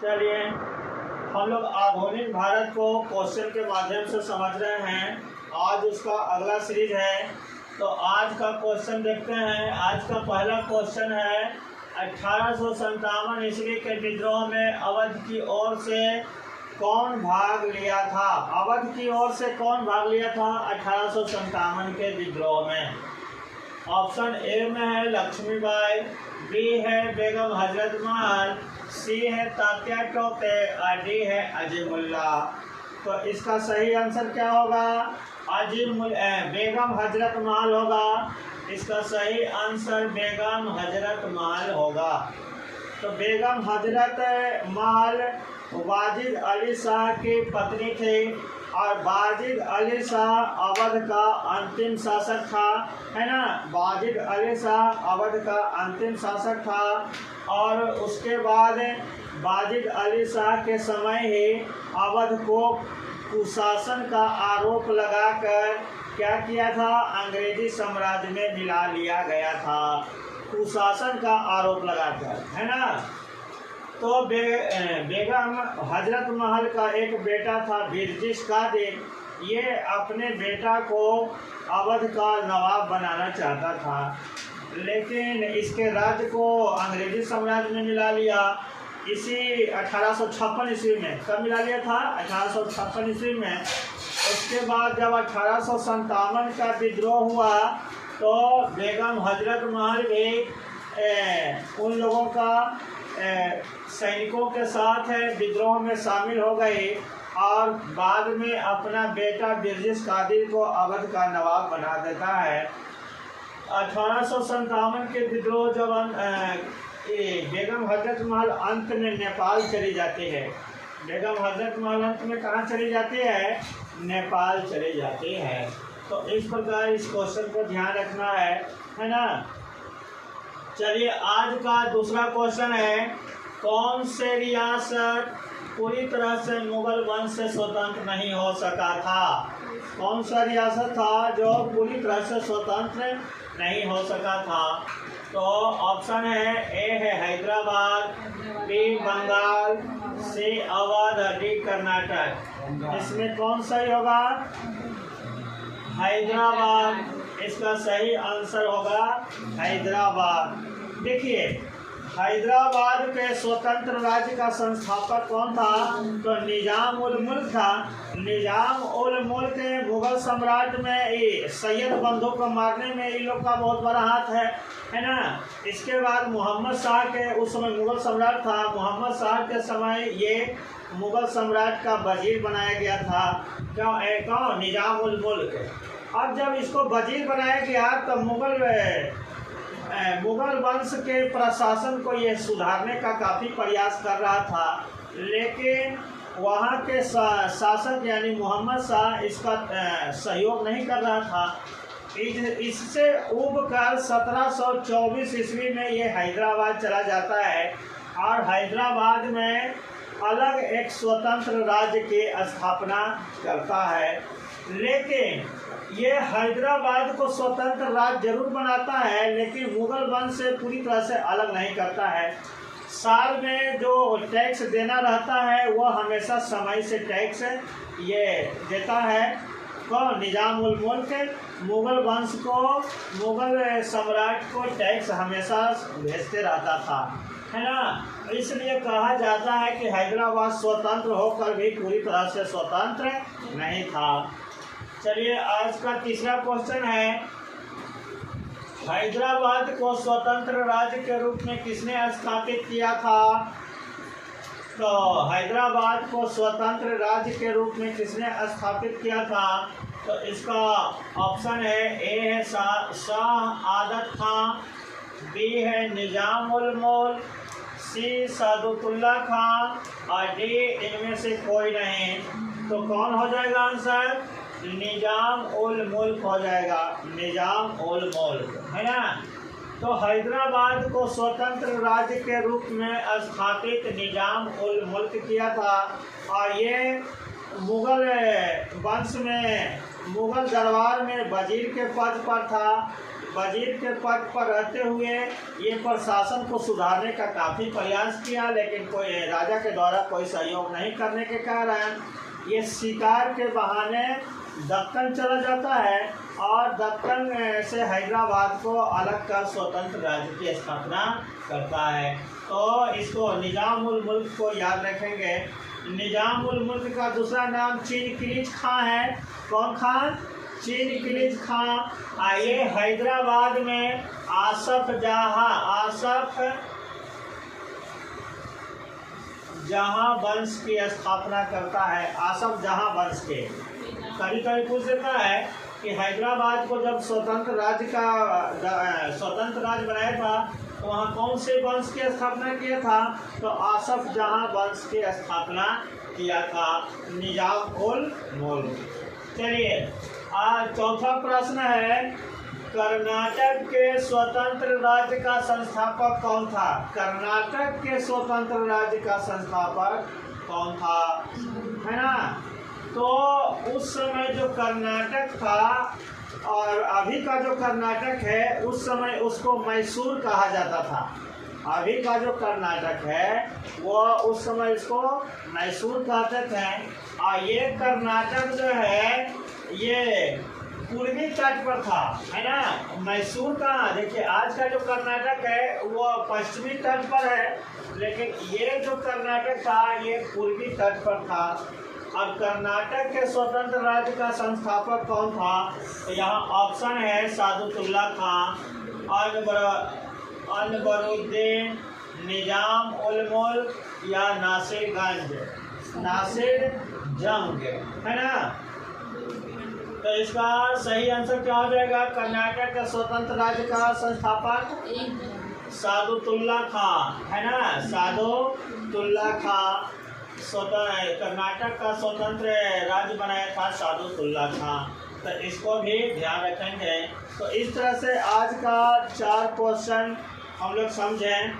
चलिए हम लोग आधुनिक भारत को क्वेश्चन के माध्यम से समझ रहे हैं। आज उसका अगला सीरीज है। तो आज का क्वेश्चन देखते हैं। आज का पहला क्वेश्चन है 1857 ईस्वी के विद्रोह में अवध की ओर से कौन भाग लिया था। अवध की ओर से कौन भाग लिया था 1857 के विद्रोह में। ऑप्शन ए में है लक्ष्मीबाई, बी है बेगम हजरत महल, सी है तात्या टोपे और डी है अजीमुल्ला। तो इसका सही आंसर क्या होगा? बेगम हजरत महल होगा। इसका सही आंसर बेगम हजरत महल होगा। तो बेगम हजरत महल वाजिद अली शाह की पत्नी थी और वाजिद अली शाह अवध का अंतिम शासक था, है ना। वाजिद अली शाह अवध का अंतिम शासक था और उसके बाद वाजिद अली शाह के समय ही अवध को कुशासन का आरोप लगाकर क्या किया था? अंग्रेजी साम्राज्य में मिला लिया गया था, कुशासन का आरोप लगाकर, है ना। तो बेगम हजरत महल का एक बेटा था बिरजिश कादिर। ये अपने बेटा को अवध का नवाब बनाना चाहता था, लेकिन इसके राज्य को अंग्रेजी साम्राज्य में मिला लिया। इसी 1856 ईस्वी में। कब मिला लिया था? 1856 ईस्वी में। उसके बाद जब 1857 का विद्रोह हुआ तो बेगम हजरत महल भी उन लोगों का सैनिकों के साथ विद्रोह में शामिल हो गई और बाद में अपना बेटा बिरजिश कादिर को अवध का नवाब बना देता है। 1857 के विद्रोह जब बेगम हजरत महल अंत में नेपाल चली जाती है। बेगम हजरत महल अंत में कहाँ चली जाती है? नेपाल चली जाती है। तो इस प्रकार इस क्वेश्चन को ध्यान रखना है ना। चलिए आज का दूसरा क्वेश्चन है, कौन से रियासत पूरी तरह से मुगल वंश से स्वतंत्र नहीं हो सका था? कौन सा रियासत था जो पूरी तरह से स्वतंत्र नहीं हो सका था? तो ऑप्शन है ए है हैदराबाद, बी बंगाल, सी अवध, डी कर्नाटक। इसमें कौन सही होगा? हैदराबाद। इसका सही आंसर होगा हैदराबाद। देखिए हैदराबाद के स्वतंत्र राज्य का संस्थापक कौन था? तो निजाम उल मुल्क था। निजाम उल मुल्क मुगल साम्राज्य में सैयद बंधु को मारने में इन लोग का बहुत बड़ा हाथ है ना। इसके बाद मोहम्मद शाह के, उस समय मुगल सम्राट था, मोहम्मद शाह के समय ये मुगल सम्राट का वजीर बनाया गया था। कौन? निजाम उल मुल्क। अब जब इसको वजीर बनाया गया तो मुगल वंश के प्रशासन को ये सुधारने का काफ़ी प्रयास कर रहा था, लेकिन वहाँ के शासक यानी मोहम्मद शाह इसका सहयोग नहीं कर रहा था। इससे उब कर 1724 ईस्वी में ये हैदराबाद चला जाता है और हैदराबाद में अलग एक स्वतंत्र राज्य की स्थापना करता है। लेकिन ये हैदराबाद को स्वतंत्र राज्य जरूर बनाता है, लेकिन मुगल वंश से पूरी तरह से अलग नहीं करता है। साल में जो टैक्स देना रहता है वह हमेशा समय से टैक्स ये देता है। कौन? निजाम उल मुल्क मुगल वंश को, मुगल सम्राट को टैक्स हमेशा भेजते रहता था, है ना। इसलिए कहा जाता है कि हैदराबाद स्वतंत्र होकर भी पूरी तरह से स्वतंत्र नहीं था। चलिए आज का तीसरा क्वेश्चन है, हैदराबाद को स्वतंत्र राज्य के रूप में किसने स्थापित किया था? तो हैदराबाद को स्वतंत्र राज्य के रूप में किसने स्थापित किया था? तो इसका ऑप्शन है ए है शाह आदत खां, बी है निजाम उल मुल्क, सी सादुतुल्ला खां और डी इनमें से कोई नहीं। तो कौन हो जाएगा आंसर? निजाम उल मुल्क हो जाएगा। निजाम उल मुल्क, है ना। तो हैदराबाद को स्वतंत्र राज्य के रूप में स्थापित निजाम उल मुल्क किया था और ये मुगल वंश में, मुगल दरबार में वजीर के पद पर था। वजीर के पद पर रहते हुए ये प्रशासन को सुधारने का काफ़ी प्रयास किया, लेकिन कोई राजा के द्वारा कोई सहयोग नहीं करने के कारण ये शिकार के बहाने दक्कन चला जाता है और दक्कन से हैदराबाद को अलग कर स्वतंत्र राज्य की स्थापना करता है। तो इसको निज़ाम उल मुल्क को याद रखेंगे। निज़ाम उल मुल्क का दूसरा नाम चिनक्रीज खां है। कौन खान? चिनक्रीज खां। ये हैदराबाद में आसफ जहां वंश की स्थापना करता है। आसफ जहां वंश के कभी कभी पूछ देता है कि हैदराबाद को जब स्वतंत्र राज्य बनाया था तो वहाँ कौन से वंश की स्थापना किया था? तो आसफ जहां वंश की स्थापना किया था, निज़ाम उल मुल्क। चलिए आज चौथा प्रश्न है, कर्नाटक के स्वतंत्र राज्य का संस्थापक कौन था? कर्नाटक के स्वतंत्र राज्य का संस्थापक कौन था, है ना? तो उस समय जो कर्नाटक था और अभी का जो कर्नाटक है, उस समय उसको मैसूर कहा जाता था। अभी का जो कर्नाटक है वो उस समय इसको मैसूर कहते थे। और ये कर्नाटक जो है ये पूर्वी तट पर था, है ना? मैसूर कहाँ? देखिए आज का जो कर्नाटक है वो पश्चिमी तट पर है, लेकिन ये जो कर्नाटक था ये पूर्वी तट पर था। अब कर्नाटक के स्वतंत्र राज्य का संस्थापक कौन था? तो यहाँ ऑप्शन है सादुतुल्ला खां, अनवरुद्दीन, निज़ाम उल मुल्क या नासिर जंग, है ना? तो इसका सही आंसर क्या हो जाएगा? कर्नाटक के स्वतंत्र राज्य का संस्थापक सादुतुल्ला खां, है ना? सादुतुल्ला खां कर्नाटक का स्वतंत्र राज्य बनाया था सादुतुल्ला खां। तो इसको भी ध्यान रखेंगे। तो इस तरह से आज का 4 क्वेश्चन हम लोग समझें।